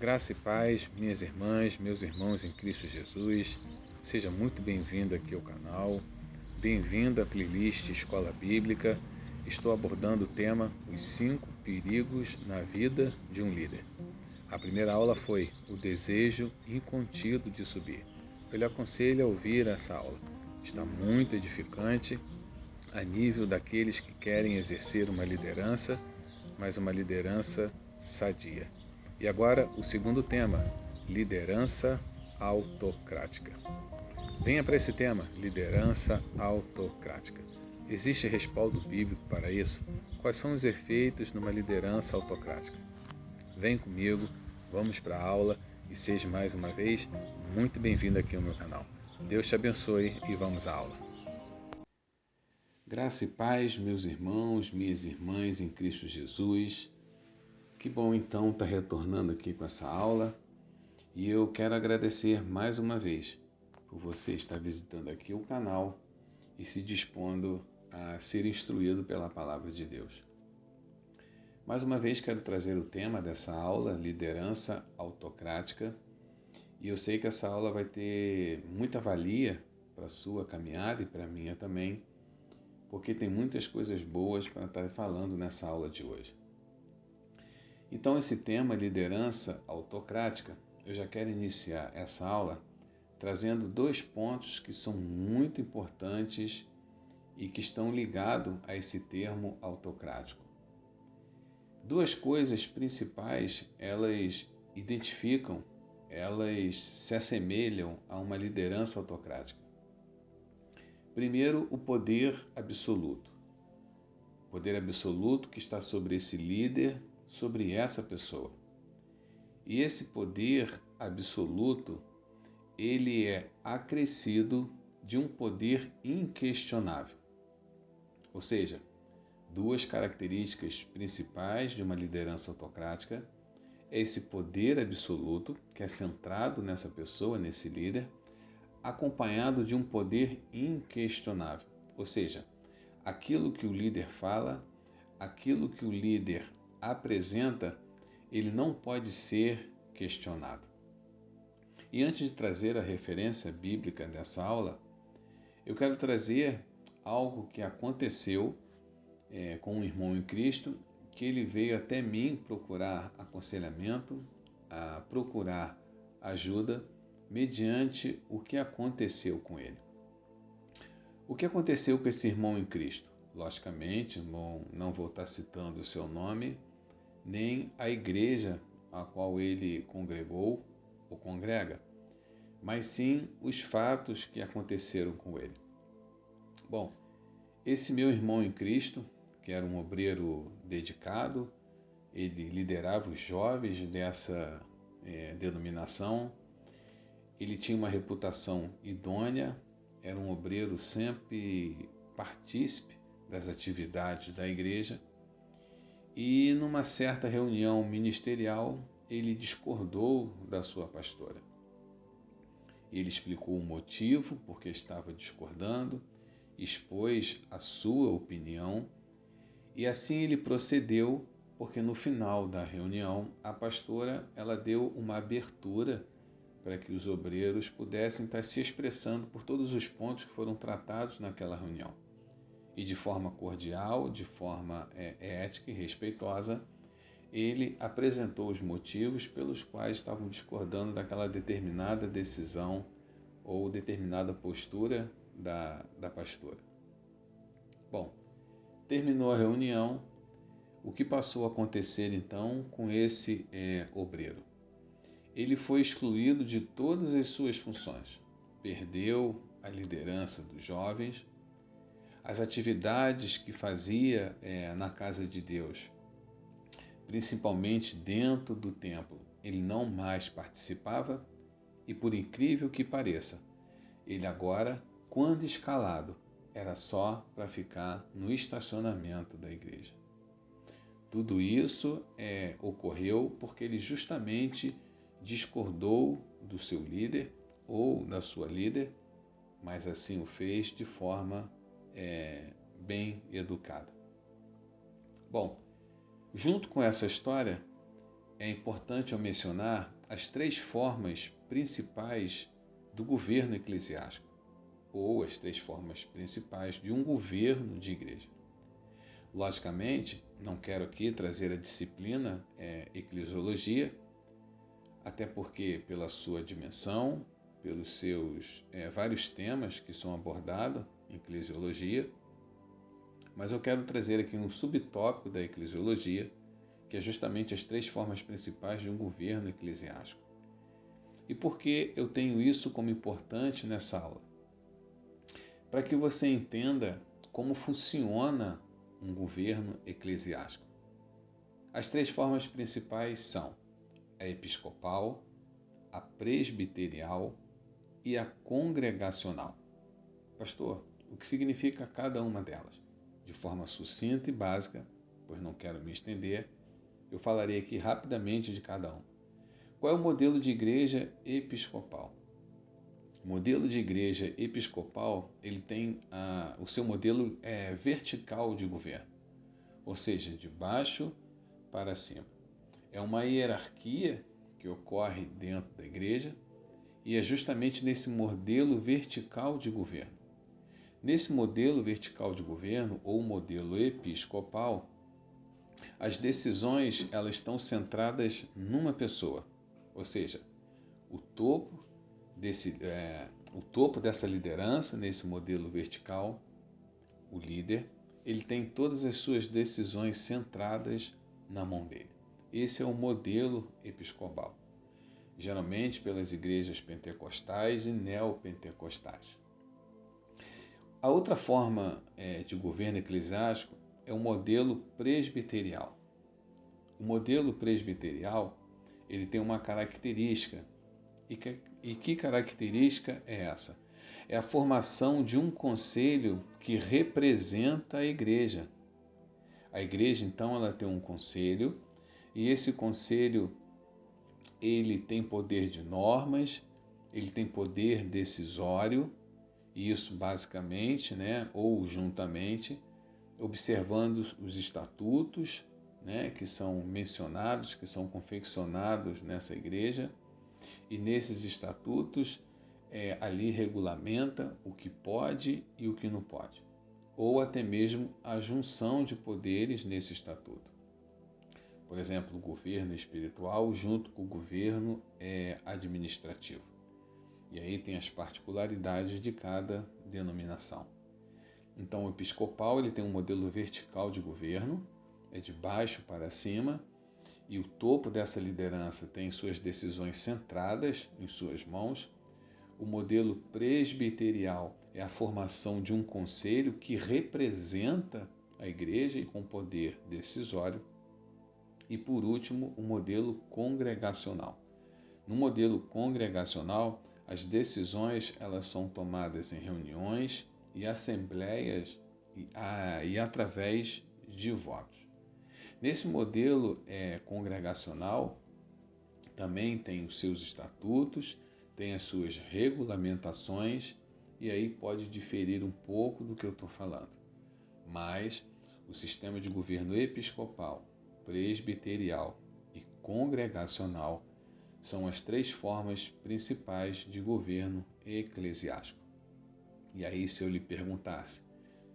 Graça e paz, minhas irmãs, meus irmãos em Cristo Jesus. Seja muito bem-vindo aqui ao canal. Bem-vindo à playlist Escola Bíblica. Estou abordando o tema Os 5 perigos na vida de um líder. A primeira aula foi o desejo incontido de subir. Eu lhe aconselho a ouvir essa aula. Está muito edificante a nível daqueles que querem exercer uma liderança, mas uma liderança sadia. E agora o segundo tema, liderança autocrática. Venha para esse tema, liderança autocrática. Existe respaldo bíblico para isso? Quais são os efeitos numa liderança autocrática? Vem comigo, vamos para a aula e seja mais uma vez muito bem-vindo aqui ao meu canal. Deus te abençoe e vamos à aula. Graça e paz, meus irmãos, minhas irmãs em Cristo Jesus. Que bom então estar retornando aqui com essa aula e eu quero agradecer mais uma vez por você estar visitando aqui o canal e se dispondo a ser instruído pela palavra de Deus. Mais uma vez quero trazer o tema dessa aula, liderança autocrática, e eu sei que essa aula vai ter muita valia para a sua caminhada e para a minha também, porque tem muitas coisas boas para estar falando nessa aula de hoje. Então, esse tema, liderança autocrática, eu já quero iniciar essa aula trazendo 2 pontos que são muito importantes e que estão ligados a esse termo autocrático. 2 coisas principais, elas identificam, elas se assemelham a uma liderança autocrática. Primeiro, o poder absoluto. O poder absoluto que está sobre esse líder, sobre essa pessoa. E esse poder absoluto, ele é acrescido de um poder inquestionável. Ou seja, 2 características principais de uma liderança autocrática é esse poder absoluto, que é centrado nessa pessoa, nesse líder, acompanhado de um poder inquestionável. Ou seja, aquilo que o líder fala, aquilo que o líder apresenta, ele não pode ser questionado. E antes de trazer a referência bíblica dessa aula, eu quero trazer algo que aconteceu com um irmão em Cristo, que ele veio até mim procurar aconselhamento, a procurar ajuda, mediante o que aconteceu com ele. O que aconteceu com esse irmão em Cristo? Logicamente, irmão, não vou estar citando o seu nome, nem a igreja a qual ele congregou ou congrega, mas sim os fatos que aconteceram com ele. Bom, esse meu irmão em Cristo, que era um obreiro dedicado, ele liderava os jovens dessa denominação, ele tinha uma reputação idônea, era um obreiro sempre partícipe das atividades da igreja, e numa certa reunião ministerial, ele discordou da sua pastora. Ele explicou o motivo por que estava discordando, expôs a sua opinião, e assim ele procedeu, porque no final da reunião, a pastora ela deu uma abertura para que os obreiros pudessem estar se expressando por todos os pontos que foram tratados naquela reunião. E de forma cordial, de forma ética e respeitosa, ele apresentou os motivos pelos quais estavam discordando daquela determinada decisão ou determinada postura da pastora. Bom, terminou a reunião, o que passou a acontecer então com esse obreiro? Ele foi excluído de todas as suas funções, perdeu a liderança dos jovens, as atividades que fazia na casa de Deus, principalmente dentro do templo, ele não mais participava e, por incrível que pareça, ele agora, quando escalado, era só para ficar no estacionamento da igreja. Tudo isso ocorreu porque ele justamente discordou do seu líder ou da sua líder, mas assim o fez de forma bem educada. Bom, junto com essa história, é importante eu mencionar as três formas principais do governo eclesiástico, ou as três formas principais de um governo de igreja. Logicamente, não quero aqui trazer a disciplina eclesiologia, até porque pela sua dimensão, pelos seus vários temas que são abordados em eclesiologia, mas eu quero trazer aqui um subtópico da eclesiologia, que é justamente as três formas principais de um governo eclesiástico. E por que eu tenho isso como importante nessa aula? Para que você entenda como funciona um governo eclesiástico. As três formas principais são a episcopal, a presbiterial e a congregacional. Pastor, o que significa cada uma delas? De forma sucinta e básica, pois não quero me estender, eu falarei aqui rapidamente de cada um. Qual é o modelo de igreja episcopal? O modelo de igreja episcopal, ele tem o seu modelo vertical de governo, ou seja, de baixo para cima. É uma hierarquia que ocorre dentro da igreja e é justamente nesse modelo vertical de governo. Nesse modelo vertical de governo, ou modelo episcopal, as decisões elas estão centradas numa pessoa, ou seja, o topo dessa liderança, nesse modelo vertical, o líder, ele tem todas as suas decisões centradas na mão dele. Esse é o modelo episcopal, geralmente pelas igrejas pentecostais e neopentecostais. A outra forma de governo eclesiástico é o modelo presbiterial. O modelo presbiterial ele tem uma característica. E que característica é essa? É a formação de um conselho que representa a igreja. A igreja, então, ela tem um conselho e esse conselho ele tem poder de normas, ele tem poder decisório, e isso basicamente, ou juntamente, observando os estatutos, que são mencionados, que são confeccionados nessa igreja, e nesses estatutos ali regulamenta o que pode e o que não pode, ou até mesmo a junção de poderes nesse estatuto. Por exemplo, o governo espiritual junto com o governo administrativo. E aí tem as particularidades de cada denominação. Então, o episcopal ele tem um modelo vertical de governo, é de baixo para cima, e o topo dessa liderança tem suas decisões centradas em suas mãos. O modelo presbiterial é a formação de um conselho que representa a igreja e com poder decisório. E, por último, o modelo congregacional. No modelo congregacional, as decisões elas são tomadas em reuniões e assembleias e através de votos. Nesse modelo congregacional, também tem os seus estatutos, tem as suas regulamentações, e aí pode diferir um pouco do que eu estou falando. Mas o sistema de governo episcopal, presbiterial e congregacional são as três formas principais de governo eclesiástico. E aí, se eu lhe perguntasse,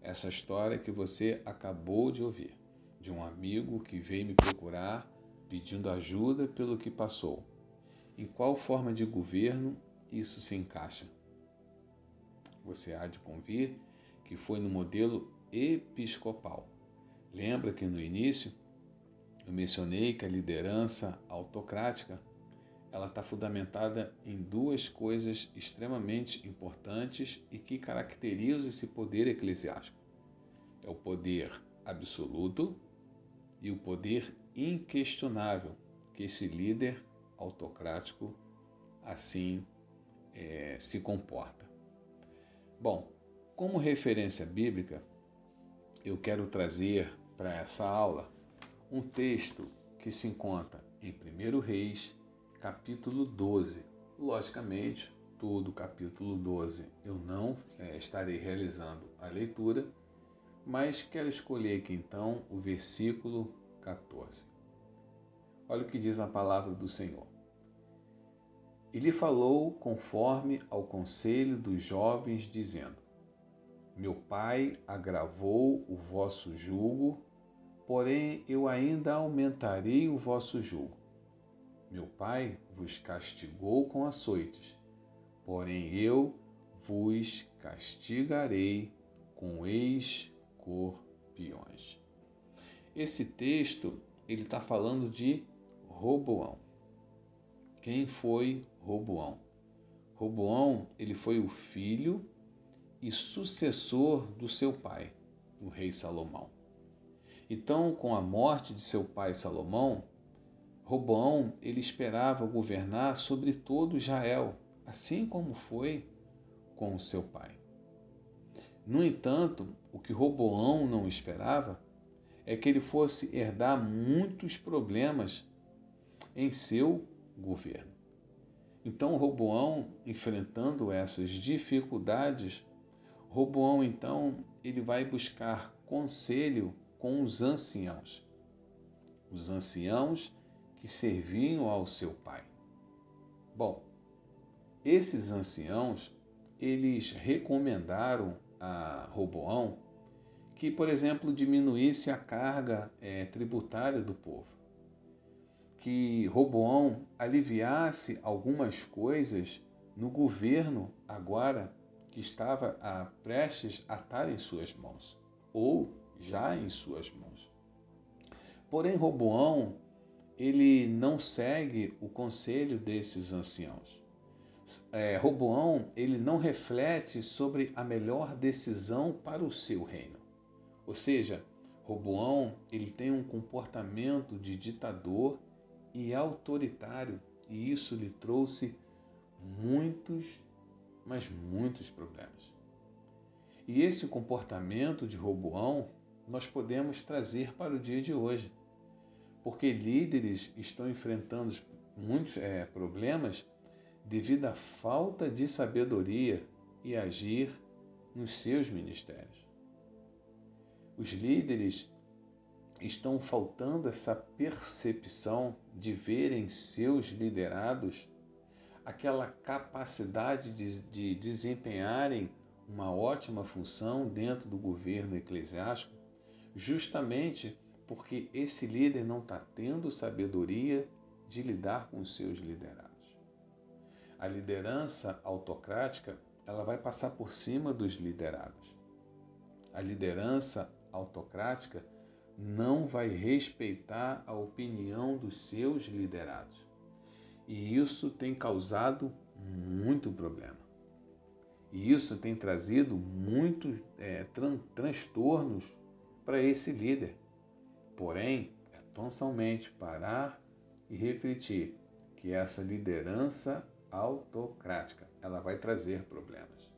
essa história que você acabou de ouvir, de um amigo que veio me procurar pedindo ajuda pelo que passou, em qual forma de governo isso se encaixa? Você há de convir que foi no modelo episcopal. Lembra que no início eu mencionei que a liderança autocrática ela está fundamentada em duas coisas extremamente importantes e que caracterizam esse poder eclesiástico. É o poder absoluto e o poder inquestionável que esse líder autocrático assim se comporta. Bom, como referência bíblica, eu quero trazer para essa aula um texto que se encontra em 1 Reis, capítulo 12. Logicamente, todo o capítulo 12 eu não estarei realizando a leitura, mas quero escolher aqui então o versículo 14. Olha o que diz a palavra do Senhor. E lhe falou conforme ao conselho dos jovens, dizendo: Meu pai agravou o vosso jugo, porém eu ainda aumentarei o vosso jugo. Meu pai vos castigou com açoites, porém eu vos castigarei com escorpiões. Esse texto, ele está falando de Roboão. Quem foi Roboão? Roboão, ele foi o filho e sucessor do seu pai, o rei Salomão. Então, com a morte de seu pai Salomão, Roboão, ele esperava governar sobre todo Israel, assim como foi com o seu pai. No entanto, o que Roboão não esperava é que ele fosse herdar muitos problemas em seu governo. Então, Roboão, enfrentando essas dificuldades, Roboão, então, ele vai buscar conselho com os anciãos que serviam ao seu pai. Bom, esses anciãos, eles recomendaram a Roboão que, por exemplo, diminuísse a carga tributária do povo, que Roboão aliviasse algumas coisas no governo agora que estava prestes a estar em suas mãos, ou já em suas mãos. Porém, Roboão, ele não segue o conselho desses anciãos. Roboão, ele não reflete sobre a melhor decisão para o seu reino. Ou seja, Roboão, ele tem um comportamento de ditador e autoritário, e isso lhe trouxe muitos, mas muitos problemas. E esse comportamento de Roboão nós podemos trazer para o dia de hoje, porque líderes estão enfrentando muitos problemas devido à falta de sabedoria e agir nos seus ministérios. Os líderes estão faltando essa percepção de verem seus liderados aquela capacidade de desempenharem uma ótima função dentro do governo eclesiástico, justamente porque esse líder não está tendo sabedoria de lidar com os seus liderados. A liderança autocrática, ela vai passar por cima dos liderados. A liderança autocrática não vai respeitar a opinião dos seus liderados. E isso tem causado muito problema. E isso tem trazido muitos transtornos para esse líder. Porém, é tão somente parar e refletir que essa liderança autocrática, ela vai trazer problemas.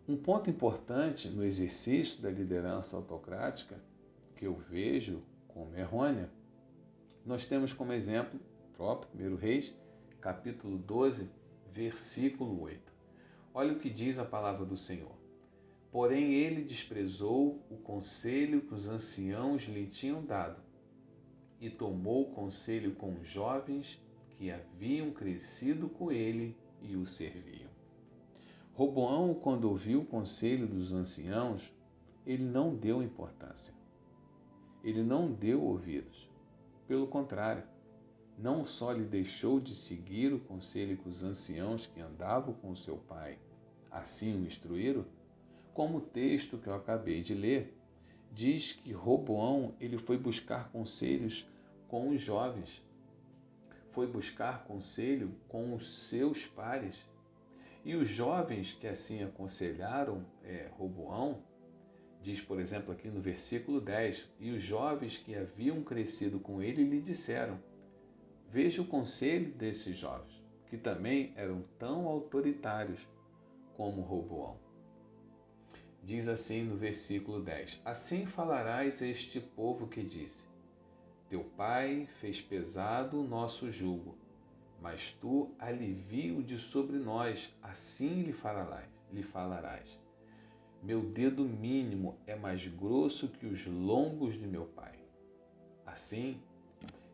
Um ponto importante no exercício da liderança autocrática, que eu vejo como errônea, nós temos como exemplo o próprio 1 Reis, capítulo 12, versículo 8. Olha o que diz a palavra do Senhor. Porém ele desprezou o conselho que os anciãos lhe tinham dado e tomou conselho com os jovens que haviam crescido com ele e o serviam. Roboão, quando ouviu o conselho dos anciãos, ele não deu importância. Ele não deu ouvidos. Pelo contrário, não só lhe deixou de seguir o conselho que os anciãos que andavam com seu pai assim o instruíram, como o texto que eu acabei de ler, diz que Roboão ele foi buscar conselhos com os jovens, foi buscar conselho com os seus pares. E os jovens que assim aconselharam Roboão, diz, por exemplo, aqui no versículo 10, e os jovens que haviam crescido com ele lhe disseram, veja o conselho desses jovens, que também eram tão autoritários como Roboão. Diz assim no versículo 10, assim falarás a este povo que disse, teu pai fez pesado o nosso jugo, mas tu alivia-o de sobre nós, assim lhe falarás. Meu dedo mínimo é mais grosso que os lombos de meu pai. Assim,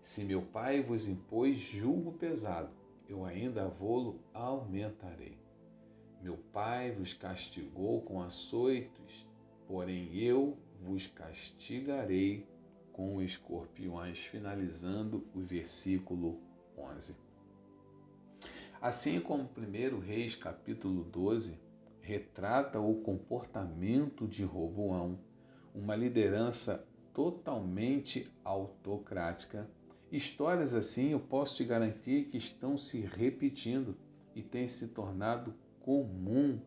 se meu pai vos impôs jugo pesado, eu ainda vou-lo aumentarei. Meu pai vos castigou com açoites, porém eu vos castigarei com escorpiões. Finalizando o versículo 11. Assim como 1 Reis, capítulo 12, retrata o comportamento de Roboão, uma liderança totalmente autocrática. Histórias assim eu posso te garantir que estão se repetindo e têm se tornado comum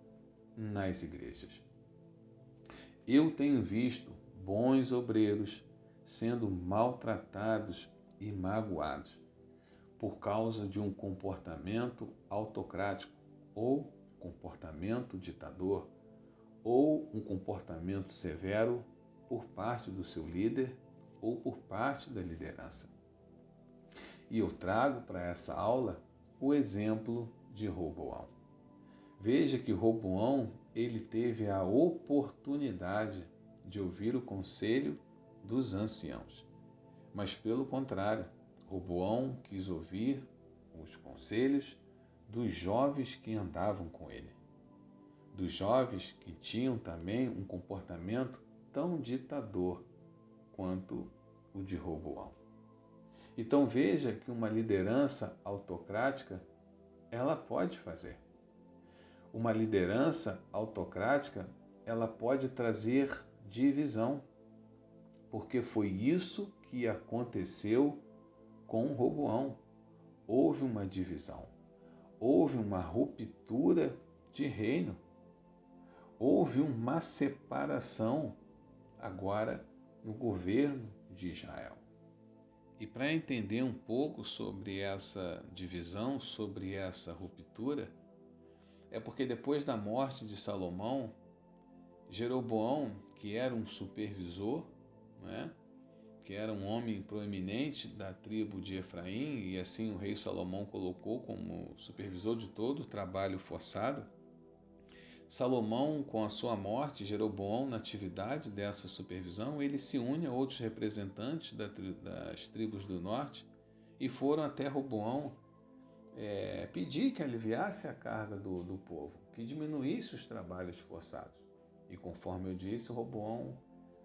nas igrejas. Eu tenho visto bons obreiros sendo maltratados e magoados por causa de um comportamento autocrático ou comportamento ditador ou um comportamento severo por parte do seu líder ou por parte da liderança. E eu trago para essa aula o exemplo de Roboão. Veja que Roboão, ele teve a oportunidade de ouvir o conselho dos anciãos. Mas pelo contrário, Roboão quis ouvir os conselhos dos jovens que andavam com ele. Dos jovens que tinham também um comportamento tão ditador quanto o de Roboão. Então veja que uma liderança autocrática, ela pode fazer. Uma liderança autocrática, ela pode trazer divisão, porque foi isso que aconteceu com Roboão. Houve uma divisão, houve uma ruptura de reino, houve uma separação agora no governo de Israel. E para entender um pouco sobre essa divisão, sobre essa ruptura, é porque depois da morte de Salomão, Jeroboão, que era um supervisor, né, que era um homem proeminente da tribo de Efraim, e assim o rei Salomão colocou como supervisor de todo o trabalho forçado, Salomão, com a sua morte, Jeroboão, na atividade dessa supervisão, ele se une a outros representantes das tribos do norte e foram até Roboão pedir que aliviasse a carga do povo, que diminuísse os trabalhos forçados. E conforme eu disse, Roboão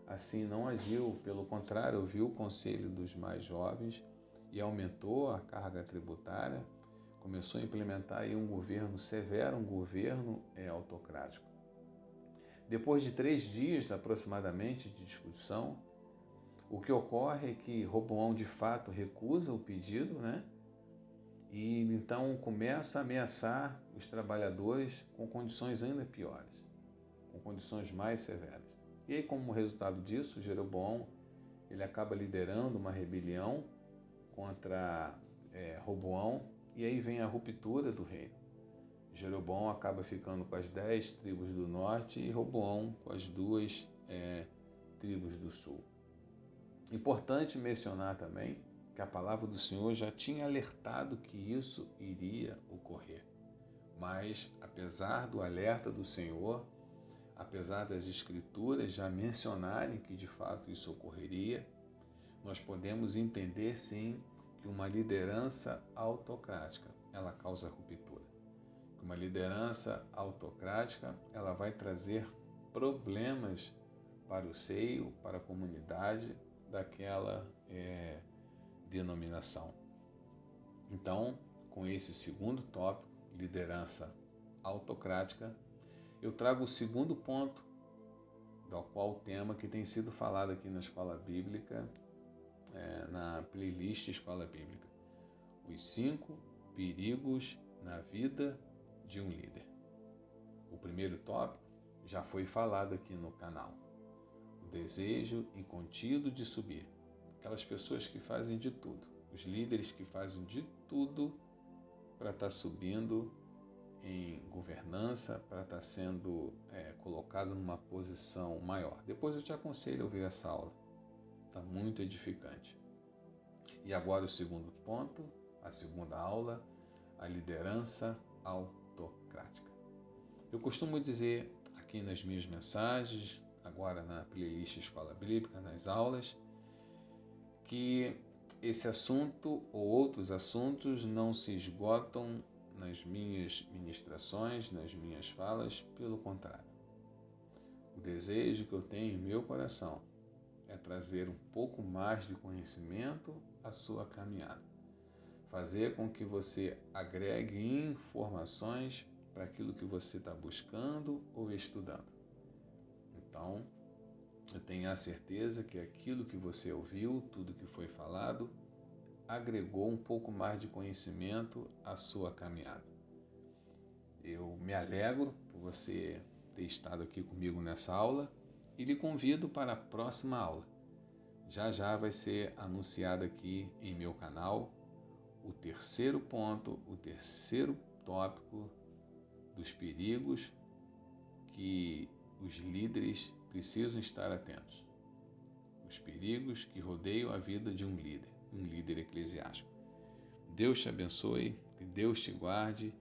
assim não agiu, pelo contrário, ouviu o conselho dos mais jovens e aumentou a carga tributária, começou a implementar aí um governo severo, um governo autocrático. Depois de 3 dias aproximadamente de discussão, o que ocorre é que Roboão de fato recusa o pedido, né? E então começa a ameaçar os trabalhadores com condições ainda piores, com condições mais severas. E aí, como resultado disso, Jeroboão ele acaba liderando uma rebelião contra Roboão, e aí vem a ruptura do reino. Jeroboão acaba ficando com as 10 tribos do norte e Roboão com as 2 tribos do sul. Importante mencionar também que a palavra do Senhor já tinha alertado que isso iria ocorrer. Mas, apesar do alerta do Senhor, apesar das Escrituras já mencionarem que de fato isso ocorreria, nós podemos entender sim que uma liderança autocrática, ela causa ruptura. Que uma liderança autocrática, ela vai trazer problemas para o seio, para a comunidade daquela denominação. Então, com esse segundo tópico, liderança autocrática, eu trago o segundo ponto, do qual o tema que tem sido falado aqui na Escola Bíblica, na playlist Escola Bíblica. Os 5 perigos na vida de um líder. O primeiro tópico já foi falado aqui no canal. O desejo incontido de subir. Aquelas pessoas que fazem de tudo. Os líderes que fazem de tudo para estar subindo em governança, para estar sendo colocado numa posição maior. Depois eu te aconselho a ouvir essa aula. Está muito edificante. E agora o segundo ponto, a segunda aula, a liderança autocrática. Eu costumo dizer aqui nas minhas mensagens, agora na playlist Escola Bíblica, nas aulas, que esse assunto ou outros assuntos não se esgotam nas minhas ministrações, nas minhas falas, pelo contrário. O desejo que eu tenho em meu coração é trazer um pouco mais de conhecimento à sua caminhada. Fazer com que você agregue informações para aquilo que você está buscando ou estudando. Então, eu tenho a certeza que aquilo que você ouviu, tudo que foi falado, agregou um pouco mais de conhecimento à sua caminhada. Eu me alegro por você ter estado aqui comigo nessa aula e lhe convido para a próxima aula. Já já vai ser anunciado aqui em meu canal o terceiro ponto, o terceiro tópico dos perigos que os líderes precisam estar atentos. Os perigos que rodeiam a vida de um líder eclesiástico. Deus te abençoe, que Deus te guarde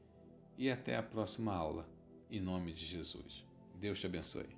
e até a próxima aula, em nome de Jesus. Deus te abençoe.